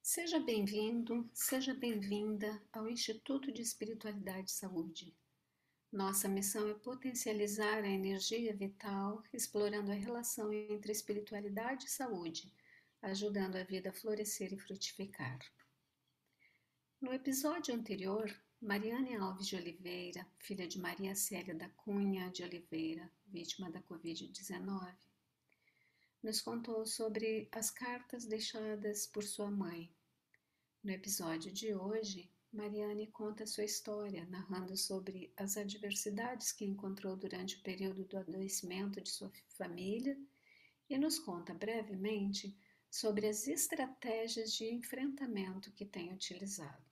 Seja bem-vindo, seja bem-vinda ao Instituto de Espiritualidade e Saúde. Nossa missão é potencializar a energia vital, explorando a relação entre espiritualidade e saúde, ajudando a vida a florescer e frutificar. No episódio anterior, Mariane Alves de Oliveira, filha de Maria Célia da Cunha de Oliveira, vítima da Covid-19, nos contou sobre as cartas deixadas por sua mãe. No episódio de hoje, Mariane conta sua história, narrando sobre as adversidades que encontrou durante o período do adoecimento de sua família e nos conta brevemente sobre as estratégias de enfrentamento que tem utilizado.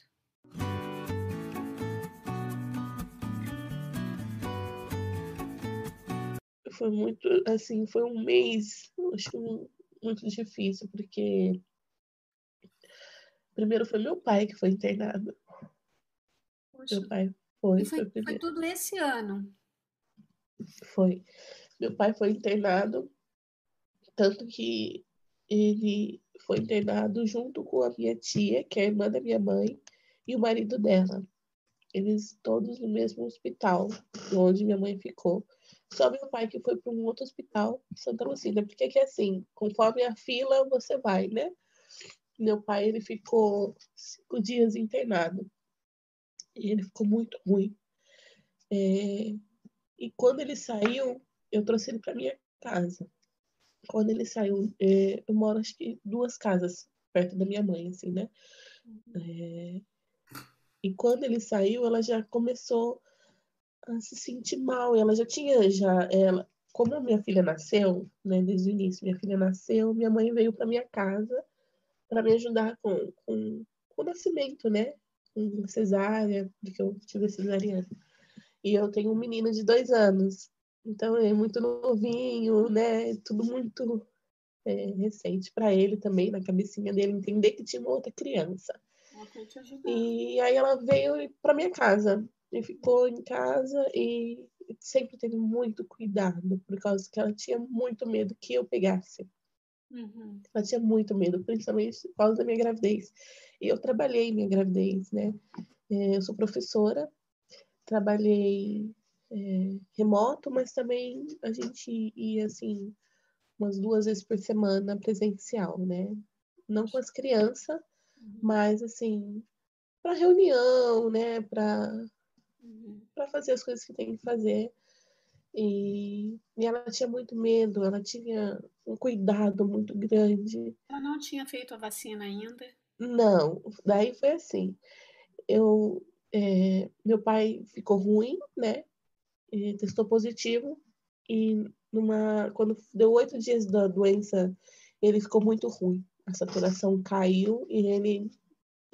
Foi muito, assim, foi um mês, acho que muito difícil, porque primeiro foi meu pai que foi internado. Poxa, Meu pai e foi foi primeiro. tudo esse ano. Foi. Meu pai foi internado, tanto que ele foi internado junto com a minha tia, que é a irmã da minha mãe, e o marido dela. Eles todos no mesmo hospital, onde minha mãe ficou. Só meu pai que foi para um outro hospital, Santa Lucília, porque aqui é assim, conforme a fila você vai, né? Meu pai, ele ficou 5 dias internado. E ele ficou muito ruim. E quando ele saiu, eu trouxe ele para minha casa. Quando ele saiu, eu moro acho que 2 casas perto da minha mãe, assim, né? E quando ele saiu, ela já começou a se sentir mal. Ela já tinha, como a minha filha nasceu, né, desde o início, minha filha nasceu, minha mãe veio para minha casa para me ajudar com o nascimento, né? Com cesárea, porque eu tive cesariana. E eu tenho um menino de 2 anos. Então é muito novinho, né? Tudo muito recente para ele também, na cabecinha dele, entender que tinha uma outra criança. Ela foi te ajudar. E aí ela veio para minha casa e ficou em casa e sempre teve muito cuidado, por causa que ela tinha muito medo que eu pegasse. Uhum. Ela tinha muito medo, principalmente por causa da minha gravidez. E eu trabalhei minha gravidez, né? Eu sou professora, trabalhei remoto, mas também a gente ia, assim, umas 2 vezes por semana presencial, né? Não com as crianças, Uhum. mas, assim, para reunião, né? Uhum. Para fazer as coisas que tem que fazer. E ela tinha muito medo, ela tinha um cuidado muito grande. Ela não tinha feito a vacina ainda? Não, daí foi assim. Eu, meu pai ficou ruim, né? E testou positivo. E quando deu 8 dias da doença, ele ficou muito ruim. A saturação caiu e ele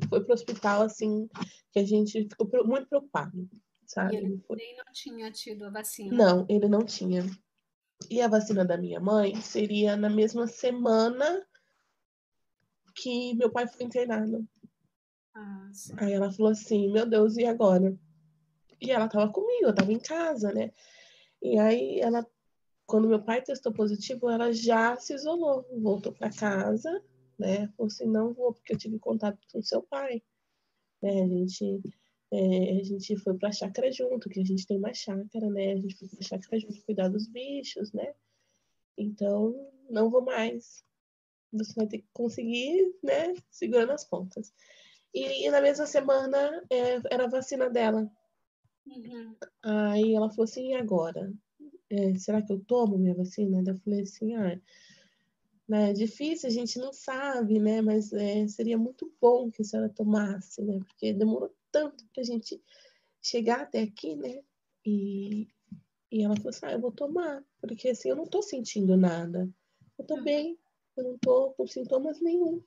foi para o hospital, assim, que a gente ficou muito preocupado, E sabe? ele Ele foi... nem não tinha tido a vacina. Não, ele não tinha. E a vacina da minha mãe seria na mesma semana que meu pai foi internado. Ah, sim. Aí ela falou assim: Meu Deus, e agora? E ela tava comigo, eu tava em casa, né? E aí ela, quando meu pai testou positivo, ela já se isolou, voltou para casa, né? Falou assim: Não vou, porque eu tive contato com seu pai. Né? A gente foi pra chácara junto, que a gente tem uma chácara, né? A gente foi pra chácara junto cuidar dos bichos, né? Então, não vou mais. Você vai ter que conseguir, né? Segurando as pontas. E na mesma semana era a vacina dela. Uhum. Aí ela falou assim: e agora? Será que eu tomo minha vacina? Eu falei assim: né, é difícil, a gente não sabe, né? Mas seria muito bom que a senhora tomasse, né? Porque demorou tanto pra gente chegar até aqui, né? E, e ela falou assim: eu vou tomar, porque assim eu não tô sentindo nada. Eu tô Uhum. bem, eu não tô com sintomas nenhum.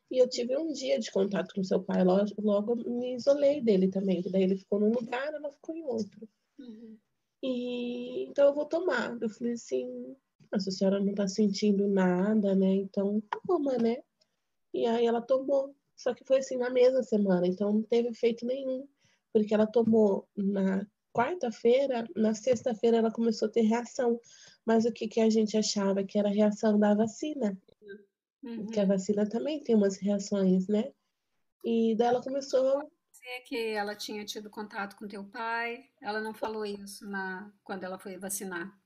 E eu tive um dia de contato com seu pai, logo me isolei dele também. Daí ele ficou num lugar, ela ficou em outro. Uhum. E então eu vou tomar. Eu falei assim: a senhora não tá sentindo nada, né? Então toma, né? E aí ela tomou. Só que foi assim na mesma semana, então não teve efeito nenhum. Porque ela tomou na quarta-feira, na sexta-feira ela começou a ter reação. Mas o que a gente achava que era a reação da vacina? Porque a Uhum. vacina também tem umas reações, né? E daí ela começou. Dizer que ela tinha tido contato com teu pai, ela não falou isso quando ela foi vacinar.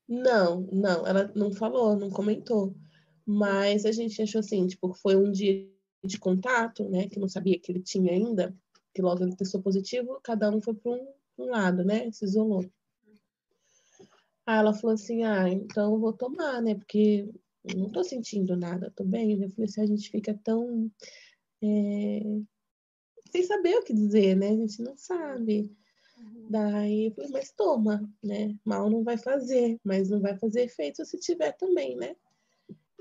Não, não, ela não falou, não comentou. Mas a gente achou assim, tipo, foi um dia de contato, né? Que não sabia que ele tinha ainda, que logo ele testou positivo, cada um foi para um lado, né? Se isolou. Aí ela falou assim, então eu vou tomar, né? Porque eu não tô sentindo nada, tô bem. Eu falei assim, a gente fica tão sem saber o que dizer, né? A gente não sabe. Uhum. Daí eu falei, mas toma, né? Mal não vai fazer, mas não vai fazer efeito se tiver também, né?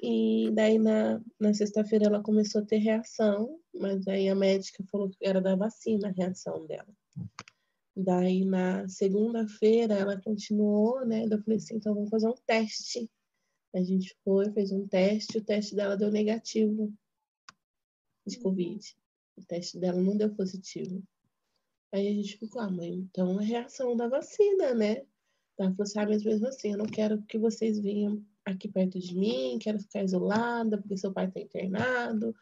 E daí na sexta-feira ela começou a ter reação, mas aí a médica falou que era da vacina a reação dela. Daí na segunda-feira ela continuou, né? Daí eu falei assim, então vamos fazer um teste. A gente foi, fez um teste, o teste dela deu negativo de Covid. O teste dela não deu positivo. Aí a gente ficou, mãe, então é reação da vacina, né? Ela falou assim, mas mesmo assim, eu não quero que vocês venham aqui perto de mim, quero ficar isolada, porque seu pai tá internado,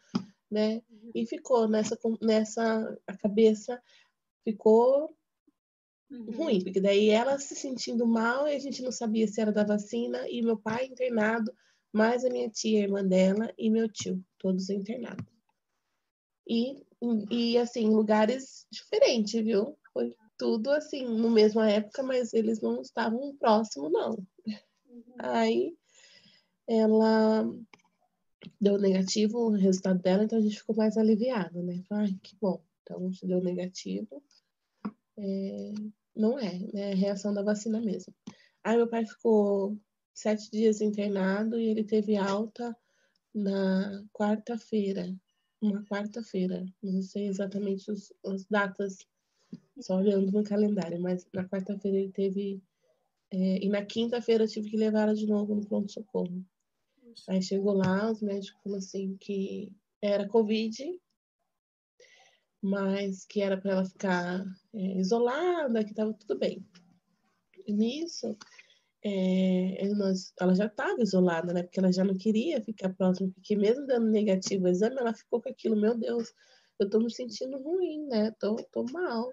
né? E ficou nessa a cabeça ficou ruim, Uhum. porque daí ela se sentindo mal e a gente não sabia se era da vacina, e meu pai internado, mais a minha tia, a irmã dela e meu tio, todos internados. E assim, lugares diferentes, viu? Foi tudo assim, no mesma época, mas eles não estavam próximos, não. Uhum. Aí ela deu negativo o resultado dela, então a gente ficou mais aliviado, né? Ai, que bom. Então, se deu negativo, não é, né? É reação da vacina mesmo. Aí meu pai ficou 7 dias internado e ele teve alta na quarta-feira. Uma quarta-feira. Não sei exatamente as datas, só olhando no calendário, mas na quarta-feira ele teve. E na quinta-feira eu tive que levar ela de novo no pronto-socorro. Puxa. Aí chegou lá, os médicos falaram assim que era Covid, mas que era para ela ficar isolada, que estava tudo bem. E nisso, ela já estava isolada, né? Porque ela já não queria ficar próxima, porque mesmo dando negativo o exame, ela ficou com aquilo, meu Deus, eu tô me sentindo ruim, né? Tô mal.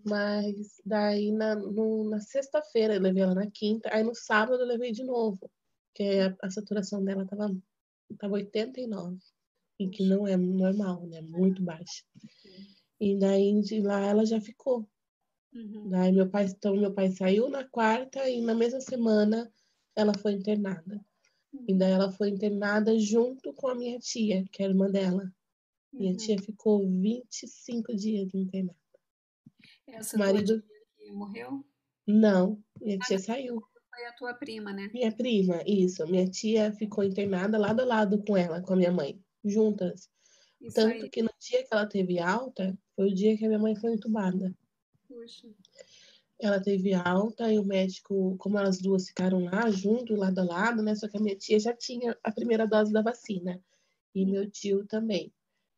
Mas daí na sexta-feira eu levei ela na quinta, aí no sábado eu levei de novo, porque a saturação dela tava 89, e que Puxa. não é normal, né? Muito baixa. Sim. E daí de lá ela já ficou. Uhum. Daí meu pai saiu na quarta e na mesma semana ela foi internada. E Uhum. daí ela foi internada junto com a minha tia, que é a irmã dela. Minha Uhum. tia ficou 25 dias internada. Essa O tua tia marido, que morreu? não, minha Ah, tia não, saiu. foi a tua prima, né? Minha prima, isso. Minha tia ficou internada lado a lado com ela, com a minha mãe, juntas. Isso Tanto aí. que no dia que ela teve alta, foi o dia que a minha mãe foi entubada. Puxa. Ela teve alta e o médico, como elas duas ficaram lá junto, lado a lado, né? Só que a minha tia já tinha a primeira dose da vacina e Uhum. meu tio também.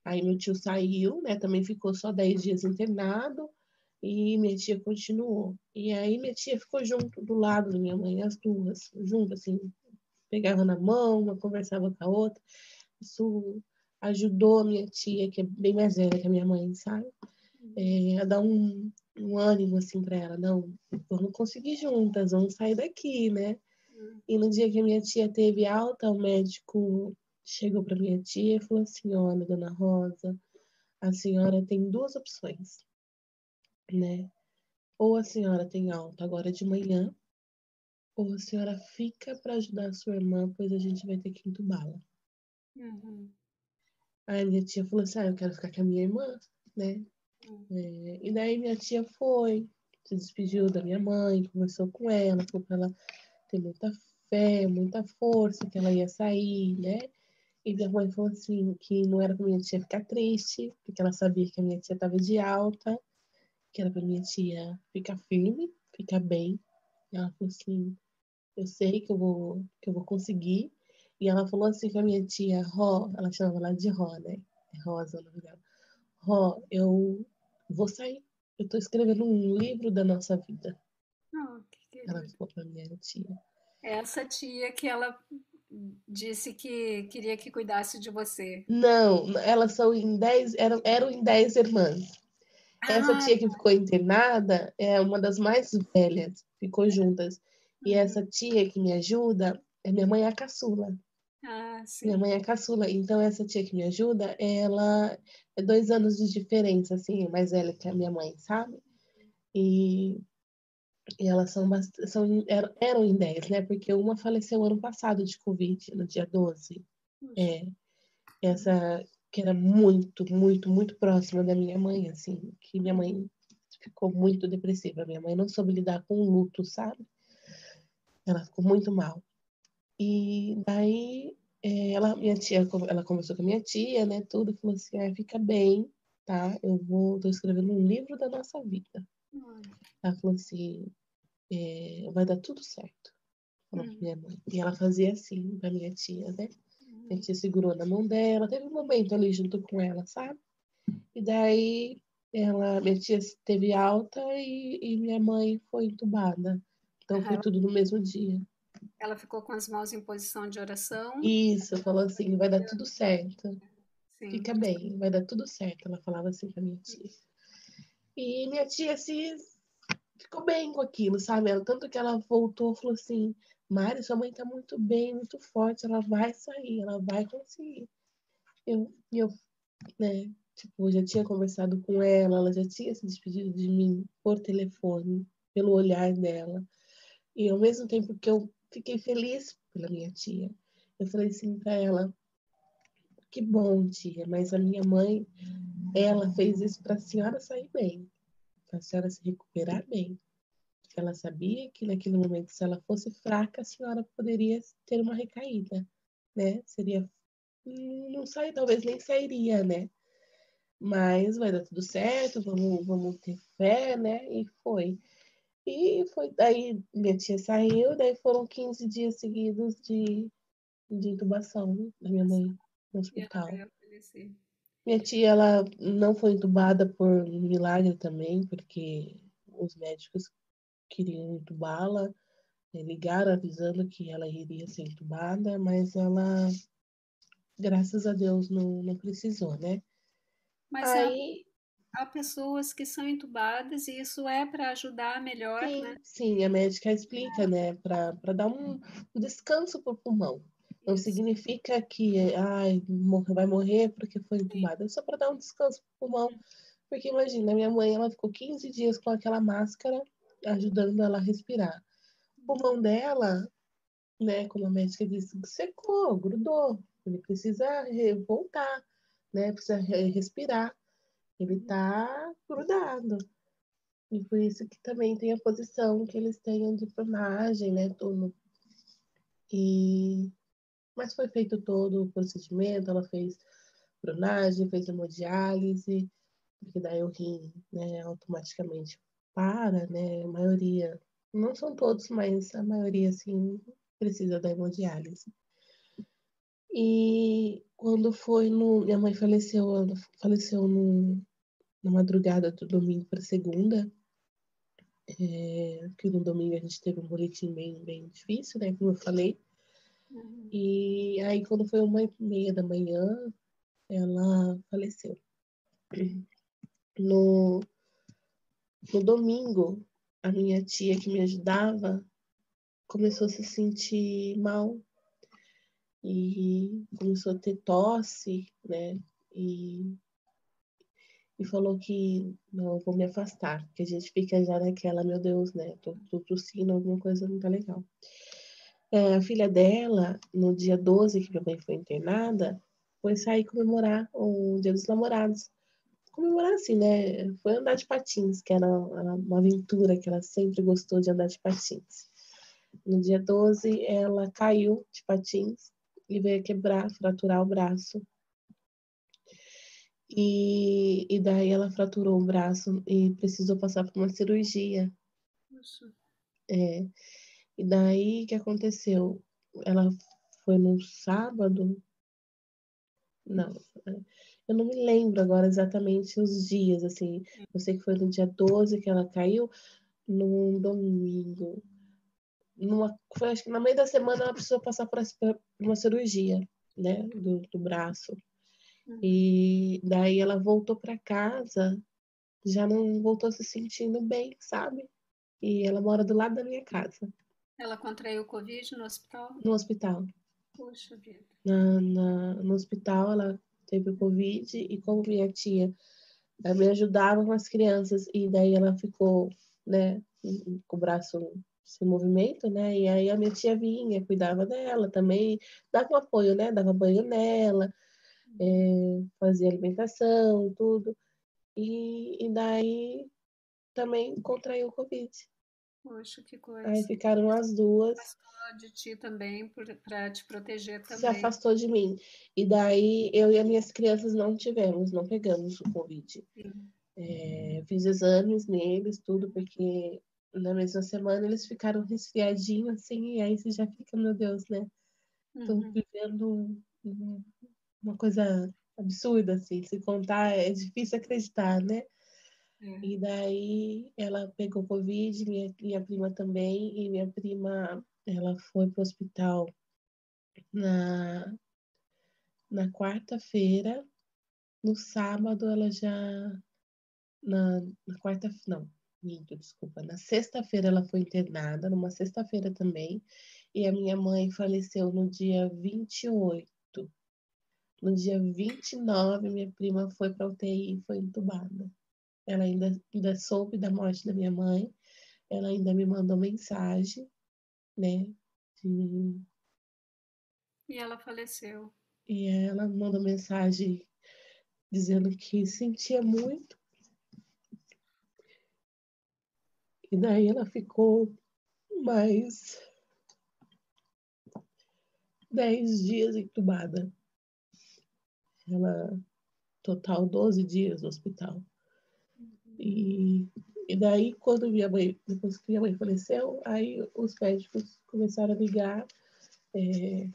Aí meu tio saiu, né? Também ficou só 10 dias internado e minha tia continuou. E aí minha tia ficou junto, do lado da minha mãe, as duas, junto, assim, pegava na mão, uma conversava com a outra. Isso ajudou a minha tia, que é bem mais velha que a minha mãe, sabe? Uhum. A dar um ânimo, assim, pra ela. Não, vamos conseguir juntas, vamos sair daqui, né? Uhum. E no dia que a minha tia teve alta, o médico chegou para minha tia e falou assim: Olha, dona Rosa, a senhora tem duas opções, né? Ou a senhora tem alta agora de manhã, ou a senhora fica para ajudar a sua irmã, pois a gente vai ter que entubá-la. Uhum. Aí minha tia falou assim: eu quero ficar com a minha irmã, né? E daí minha tia foi, se despediu da minha mãe, conversou com ela, falou para ela ter muita fé, muita força, que ela ia sair, né? E minha mãe falou assim, que não era pra minha tia ficar triste, porque ela sabia que a minha tia estava de alta, que era pra minha tia ficar firme, ficar bem. E ela falou assim, eu sei que eu vou conseguir. E ela falou assim com a minha tia, Ró, ela chamava ela de Ró, né? É Rosa o nome dela. Ró, eu vou sair. Eu tô escrevendo um livro da nossa vida. Oh, que Ela querido. falou pra minha tia. Essa tia que ela disse que queria que cuidasse de você. Não, elas são em 10, eram em 10 irmãs. Essa Ah, tia que ficou internada é uma das mais velhas, ficou juntas. E uhum. essa tia que me ajuda, minha mãe é a caçula. Ah, Minha sim. mãe é a caçula. Então, essa tia que me ajuda, ela é 2 anos de diferença, assim, mais velha que a minha mãe, sabe? E, e elas eram em 10, né? Porque uma faleceu ano passado de Covid, no dia 12. Puxa. É, Uhum. essa que era muito, muito, muito próxima da minha mãe, assim, que minha Uhum. mãe ficou muito depressiva. Minha mãe não soube lidar com o luto, sabe? Ela ficou muito mal. E daí, minha tia, ela conversou com a minha tia, né, tudo, falou assim, fica bem, tá? Tô escrevendo um livro da nossa vida. Olha. Ela falou assim, vai dar tudo certo, falou pra Uhum. minha mãe. E ela fazia assim pra minha tia, né? Minha Uhum. tia segurou na mão dela, teve um momento ali junto com ela, sabe? E daí, minha tia teve alta e minha mãe foi entubada. Então, Ah, foi tudo no mesmo dia. ela ficou com as mãos em posição de oração. Isso, falou assim, vai dar tudo certo. Sim. Fica bem, vai dar tudo certo. Ela falava assim pra minha tia. E minha tia se ficou bem com aquilo, sabe? Tanto que ela voltou e falou assim: Mari, sua mãe tá muito bem, muito forte, ela vai sair, ela vai conseguir. Eu, né, tipo, já tinha conversado com ela já tinha se despedido de mim por telefone, pelo olhar dela. E ao mesmo tempo que eu fiquei feliz pela minha tia, eu falei assim pra ela: que bom, tia, mas a minha mãe, ela fez isso pra senhora sair bem, pra senhora se recuperar bem. Ela sabia que naquele momento, se ela fosse fraca, a senhora poderia ter uma recaída, né? Seria, não sai, talvez nem sairia, né? Mas vai dar tudo certo, vamos ter fé, né? E foi. E foi daí, minha tia saiu, daí foram 15 dias seguidos de intubação da minha mãe no E ela hospital. veio a falecer. Minha tia, ela não foi entubada por milagre também, porque os médicos queriam entubá-la, ligaram avisando que ela iria ser entubada, mas ela, graças a Deus, não precisou, né? Mas Aí, há pessoas que são entubadas e isso é para ajudar melhor, né? sim, a médica explica, né, para dar um descanso para o pulmão. Não Isso. significa que vai morrer porque foi Sim. entubada, é só para dar um descanso para o pulmão. Porque imagina, minha mãe, ela ficou 15 dias com aquela máscara ajudando ela a respirar. O pulmão dela, né, como a médica disse, secou, grudou. Ele precisa voltar, né, precisa respirar. Ele tá grudado. E por isso que também tem a posição que eles têm de pronagem, né, tudo. E mas foi feito todo o procedimento, ela fez pronagem, fez hemodiálise, porque daí o rim, né, automaticamente para, né, a maioria, não são todos, mas a maioria, assim, precisa da hemodiálise. E quando foi minha mãe faleceu, ela faleceu na madrugada do domingo para segunda, que no domingo a gente teve um boletim bem difícil, né, como eu falei. Uhum. E aí quando foi 1h30 da manhã, ela faleceu. No, no domingo, a minha tia que me ajudava começou a se sentir mal e começou a ter tosse, né? E falou que não, eu vou me afastar, porque a gente fica já naquela, meu Deus, né? Tô tossindo, alguma coisa não tá legal. A filha dela, no dia 12 que minha mãe foi internada, foi sair comemorar o Dia dos Namorados. Comemorar assim, né? Foi andar de patins, que era uma aventura que ela sempre gostou de andar de patins. No dia 12, ela caiu de patins e veio fraturar o braço. E daí ela fraturou o braço e precisou passar por uma cirurgia. Puxa. É, e daí o que aconteceu? Ela foi no sábado? Não, eu não me lembro agora exatamente os dias, assim. Eu sei que foi no dia 12 que ela caiu, num domingo. foi, acho que no meio da semana ela precisou passar por uma cirurgia, né, do braço. E daí ela voltou para casa, já não voltou se sentindo bem, sabe? E ela mora do lado da minha casa. Ela contraiu Covid no hospital? No hospital. Poxa vida. No hospital ela teve o Covid e como minha tia me ajudava com as crianças e daí ela ficou, né, com o braço sem movimento, né? E aí a minha tia vinha, cuidava dela também, dava um apoio, né? Dava banho nela, fazia alimentação, tudo. E daí também contraiu o Covid. Poxa, que Aí coisa. ficaram as duas. Afastou de ti também para te proteger Se também. afastou de mim. E daí eu e as minhas crianças não pegamos o Covid. Fiz exames neles, tudo, porque na mesma semana eles ficaram resfriadinhos, assim, e aí você já fica, meu Deus, né? Tô vivendo uma coisa absurda, assim, se contar é difícil acreditar, né? E daí ela pegou Covid, minha prima também, e minha prima, ela foi pro hospital na quarta-feira, no sábado ela já, na quarta, não, minto, desculpa, na sexta-feira ela foi internada, numa sexta-feira também, e a minha mãe faleceu no dia 28. No dia 29, minha prima foi para UTI e foi entubada. Ela ainda soube da morte da minha mãe, ela ainda me mandou mensagem, né? de- E ela faleceu. E ela mandou mensagem dizendo que sentia muito. E daí ela ficou mais 10 dias entubada. Ela, total 12 dias no hospital. E daí, depois que minha mãe faleceu, aí os médicos começaram a ligar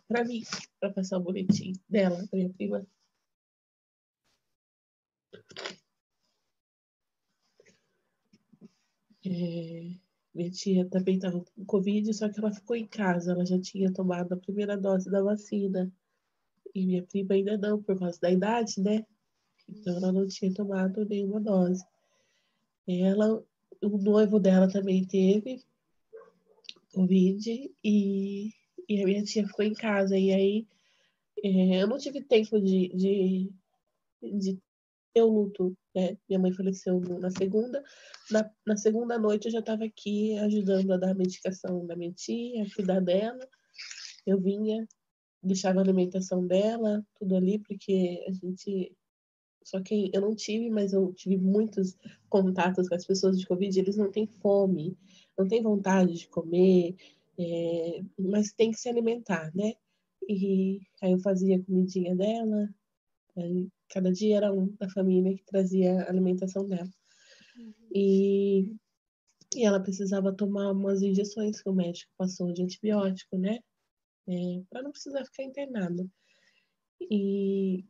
para mim, para passar o boletim dela, da minha prima. Minha tia também estava com Covid, só que ela ficou em casa, ela já tinha tomado a primeira dose da vacina. E minha prima ainda não, por causa da idade, né? Então ela não tinha tomado nenhuma dose. Ela, o noivo dela também teve Covid e a minha tia ficou em casa. E aí eu não tive tempo de ter o luto, né? Minha mãe faleceu na segunda. Na segunda noite eu já estava aqui ajudando a dar a medicação da minha tia, a cuidar dela. Eu vinha, deixava a alimentação dela, tudo ali, porque a gente. Só que eu não tive, mas eu tive muitos contatos com as pessoas de Covid, eles não têm fome, não têm vontade de comer, mas tem que se alimentar, né? E aí eu fazia a comidinha dela, aí cada dia era um da família que trazia a alimentação dela. E ela precisava tomar umas injeções que o médico passou de antibiótico, né? Para não precisar ficar internada. E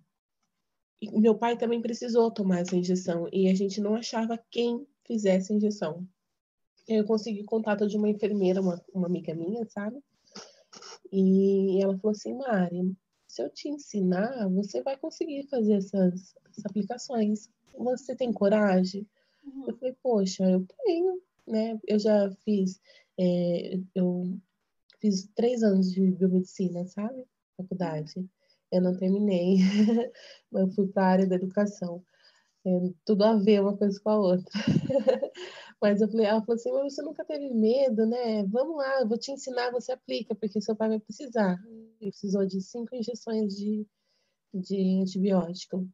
meu pai também precisou tomar essa injeção e a gente não achava quem fizesse a injeção. Eu consegui o contato de uma enfermeira, uma amiga minha, sabe? E ela falou assim, Mari, se eu te ensinar, você vai conseguir fazer essas aplicações. Você tem coragem? Eu falei, poxa, eu tenho, né? Eu fiz 3 anos de biomedicina, sabe? Faculdade. Eu não terminei, mas eu fui para a área da educação. Tudo a ver uma coisa com a outra. Mas ela falou assim, mas você nunca teve medo, né? Vamos lá, eu vou te ensinar, você aplica, porque seu pai vai precisar. Ele precisou de 5 injeções de antibiótico.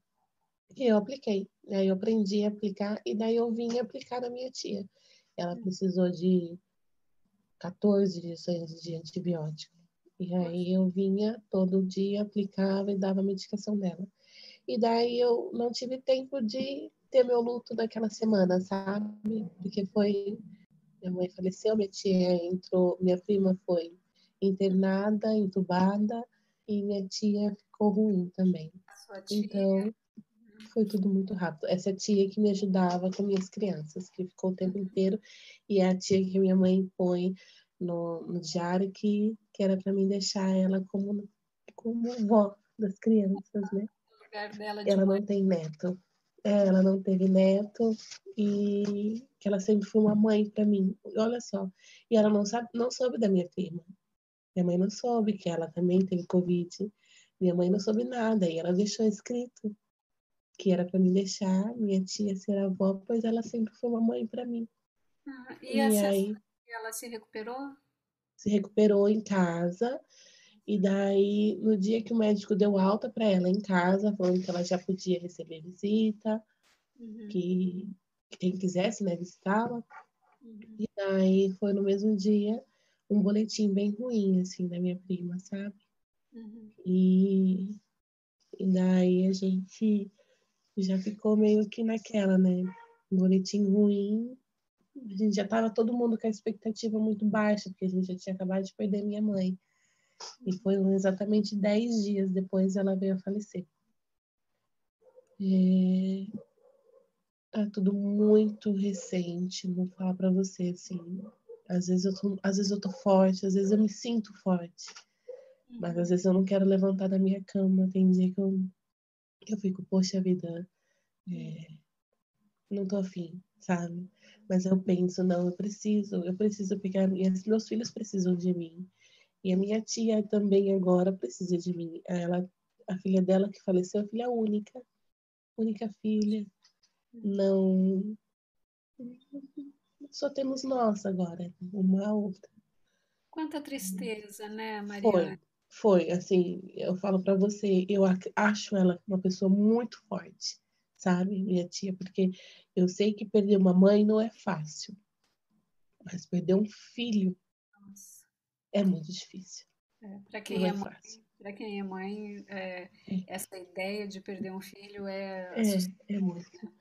E eu apliquei. Aí eu aprendi a aplicar e daí eu vim aplicar na minha tia. Ela precisou de 14 injeções de antibiótico. E aí eu vinha todo dia, aplicava e dava a medicação dela. E daí eu não tive tempo de ter meu luto naquela semana, sabe? Porque minha mãe faleceu, minha tia entrou, minha prima foi internada, entubada, e minha tia ficou ruim também. A sua tia. Então, foi tudo muito rápido. Essa tia que me ajudava com minhas crianças, que ficou o tempo inteiro, e é a tia que minha mãe põe no diário que era para mim deixar ela como vó das crianças, né? No lugar dela de Ela mãe. não tem neto. Ela não teve neto e que ela sempre foi uma mãe para mim. Olha só. E ela não soube da minha prima. Minha mãe não soube que ela também teve Covid. Minha mãe não soube nada e ela deixou escrito que era para me deixar minha tia ser avó, pois ela sempre foi uma mãe para mim. E E essa aí ela se recuperou? se recuperou em casa. E daí, no dia que o médico deu alta para ela em casa, falando que ela já podia receber visita, Uhum, que quem quisesse, né, visitá-la. uhum, E daí foi no mesmo dia um boletim bem ruim, assim, da minha prima, sabe? uhum. E, e daí a gente já ficou meio que naquela, né? Um boletim ruim. A gente já tava todo mundo com a expectativa muito baixa, porque a gente já tinha acabado de perder minha mãe. E foi exatamente 10 dias depois ela veio a falecer. É, tá tudo muito recente, vou falar pra você, assim. Às vezes eu tô forte, às vezes eu me sinto forte. Mas às Uhum. vezes eu não quero levantar da minha cama. Tem dia que eu fico, poxa vida, não tô afim, sabe? Mas eu penso, não, eu preciso pegar. Meus filhos precisam de mim. E a minha tia também agora precisa de mim. A filha dela que faleceu, a filha única filha. Não, só temos nós agora, uma a outra. Quanta tristeza, né, Mariana? Foi, foi, assim, eu falo pra você, acho ela uma pessoa muito forte, sabe, minha tia, porque eu sei que perder uma mãe não é fácil, mas perder um filho Nossa. é muito difícil, Para não quem é é mãe, fácil. para quem é mãe, É, essa ideia de perder um filho é assustadora, é muito. muito difícil.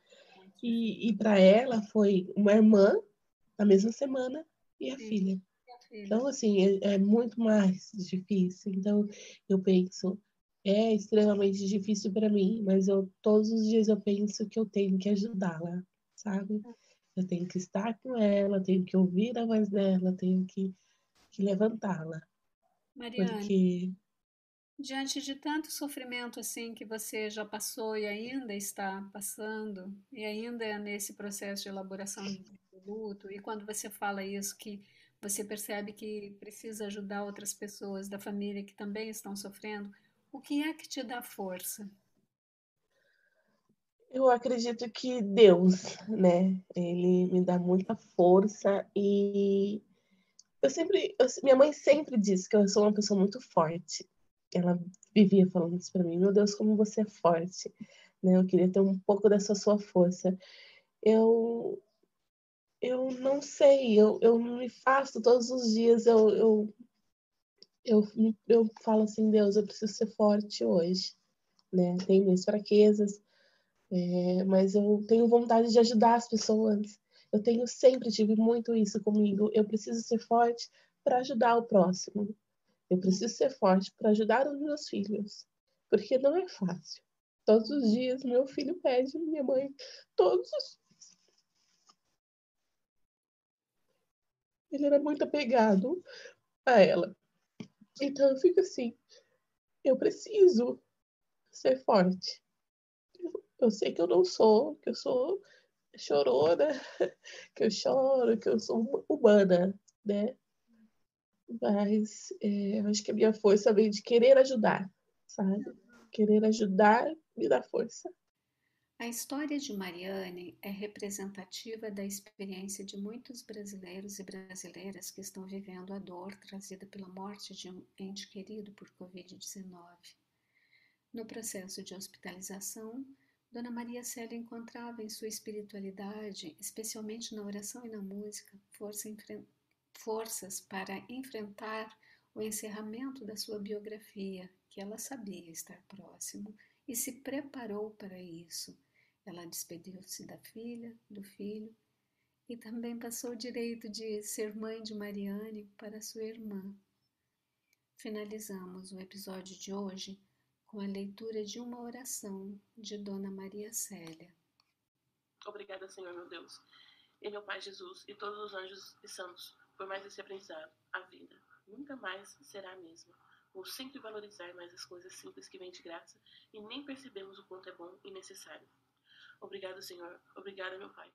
E para ela foi uma irmã na mesma semana e a Sim, filha. e a filha. Então, assim, é muito mais difícil. Então, eu penso, é extremamente difícil para mim, mas todos os dias eu penso que eu tenho que ajudá-la, sabe? Eu tenho que estar com ela, tenho que ouvir a voz dela, tenho que levantá-la, Mariane, porque diante de tanto sofrimento assim que você já passou e ainda está passando, e ainda é nesse processo de elaboração do luto, e quando você fala isso, que você percebe que precisa ajudar outras pessoas da família que também estão sofrendo, o que é que te dá força? eu acredito que Deus, né, ele me dá muita força e minha mãe sempre disse que eu sou uma pessoa muito forte. Ela vivia falando isso para mim, meu Deus, como você é forte, né? Eu queria ter um pouco dessa sua força. Eu, eu não sei, eu me faço todos os dias, eu falo assim, Deus, eu preciso ser forte hoje, né? Tenho minhas fraquezas, mas eu tenho vontade de ajudar as pessoas. Eu tenho sempre tive muito isso comigo. Eu preciso ser forte para ajudar o próximo. Eu preciso ser forte para ajudar os meus filhos, porque não é fácil. Todos os dias meu filho pede minha mãe, todos os... Ele era muito apegado a ela. Então eu fico assim, eu preciso ser forte. Eu sei que eu não sou, que eu sou chorona, que eu choro, que eu sou humana, né? Mas eu acho que a minha força vem de querer ajudar, sabe? Querer ajudar me dá força. A história de Mariane é representativa da experiência de muitos brasileiros e brasileiras que estão vivendo a dor trazida pela morte de um ente querido por Covid-19. No processo de hospitalização, Dona Maria Célia encontrava em sua espiritualidade, especialmente na oração e na música, forças para enfrentar o encerramento da sua biografia, que ela sabia estar próximo, e se preparou para isso. Ela despediu-se da filha, do filho, e também passou o direito de ser mãe de Mariane para sua irmã. Finalizamos o episódio de hoje com a leitura de uma oração de Dona Maria Célia. Obrigada, Senhor meu Deus, e meu Pai Jesus, e todos os anjos e santos, por mais esse aprendizado. A vida nunca mais será a mesma. Vou sempre valorizar mais as coisas simples que vêm de graça e nem percebemos o quanto é bom e necessário. Obrigado, Senhor. Obrigada, meu Pai.